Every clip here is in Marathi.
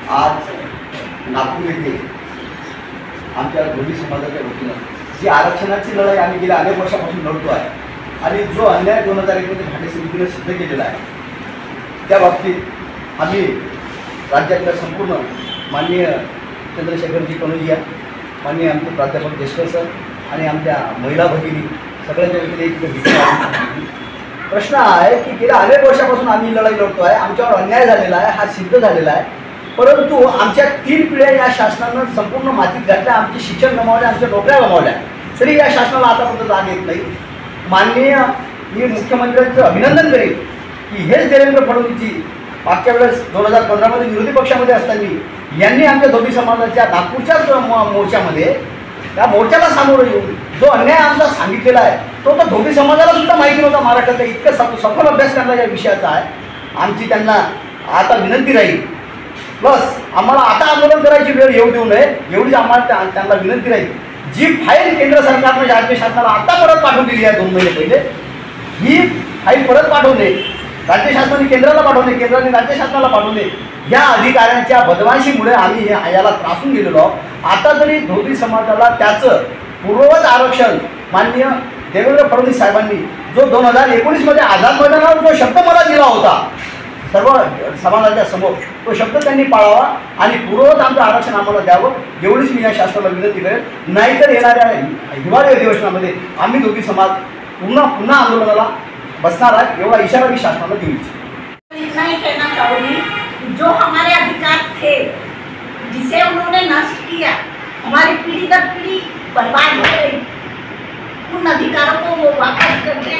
आज नागपूर येथे आमच्या धोबी समाजाच्या वतीनं जी आरक्षणाची लढाई आम्ही गेल्या अनेक वर्षापासून लढतो आहे आणि जो अन्याय 2001 मध्ये भाटे समितीने सिद्ध केलेला आहे त्या बाबतीत आम्ही राज्यातल्या संपूर्ण माननीय चंद्रशेखरजी कनोजिया, माननीय आमचे प्राध्यापक देशकर सर आणि आमच्या महिला भगिनी सगळ्यांच्या वतीने प्रश्न आहे की गेल्या अनेक वर्षापासून आम्ही लढाई लढतो आहे, आमच्यावर अन्याय झालेला आहे, हा सिद्ध झालेला आहे, परंतु आमच्या 3 पिढ्या या शासनानं संपूर्ण मातीत घातल्या, आमचे शिक्षण गमावले, आमच्या नोकऱ्या गमावल्या, तरी या शासनाला आतापर्यंत जाग येत नाही। माननीय मी मुख्यमंत्र्यांचं अभिनंदन करेन की हेच देवेंद्र फडणवीसजी मागच्या वेळेस 2015 मध्ये विरोधी पक्षामध्ये असताना यांनी आमच्या धोबी समाजाच्या नागपूरच्याच मोर्चामध्ये त्या मोर्चाला सामोरं येऊन जो अन्याय आमचा सांगितलेला आहे तो धोबी समाजाला सुद्धा माहिती नव्हता। महाराष्ट्रातला इतकं सखोल अभ्यास करण्याचा या विषयाचा आहे। आमची त्यांना आता विनंती राहील, प्लस आम्हाला आता आंदोलन करायची वेळ येऊ देऊ नये एवढीच आम्हाला त्यांना विनंती राहील। जी फाईल केंद्र सरकारनं राज्य शासनाला आता परत पाठवून दिली आहे 2 महिने पहिले, ही फाईल परत पाठवणे, राज्य शासनाने केंद्राला पाठवणे, केंद्राने राज्य शासनाला पाठवणे, या अधिकाऱ्यांच्या बदमाशीमुळे आम्ही याला त्रासून गेलेलो आहोत। आता तरी धोबी समाजाला त्याचं पूर्ववत आरक्षण माननीय देवेंद्र फडणवीस साहेबांनी जो 2019 मध्ये आझाद मैदानावर जो शब्द मला दिला होता सर्व समाजाच्या समोर, तो शब्द त्यांनी पाळावा आणि पूर्ववत आमचं आरक्षण आम्हाला द्यावं एवढीच मी या शासनाला विनंती करेन। नाहीतर येणाऱ्या हिवाळी अधिवेशनामध्ये आम्ही धोबी समाज पुन्हा आंदोलनाला बसणार आहे एवढा इशारा मी शासनाला देऊ इच्छितो। इतना ही कहना चाहूँगी, जो हमारे अधिकार थे जिसे उन्होंने नष्ट किया, हमारी पीढ़ी दर पीढ़ी बर्बाद हो गई, उन अधिकारों को वो वापस करके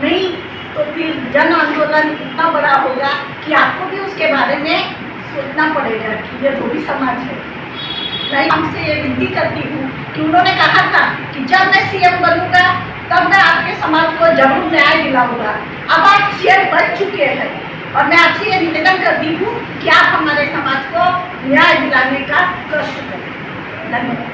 नहीं तो फिर जन आंदोलन इतना बड़ा होगा कि आपको भी उसके बारे में सोचना पड़ेगा कि ये धोबी समाज है। मैं हमसे ये विनती करती हूँ कि उन्होंने कहा था कि जब मैं सीएम बनूंगा तब मैं आपके समाज को जरूर न्याय दिलाऊंगा। अब आप सीएम बन चुके हैं और मैं आपसे ये निवेदन करती हूँ कि आप हमारे समाज को न्याय दिलाने का कष्ट करें। धन्यवाद।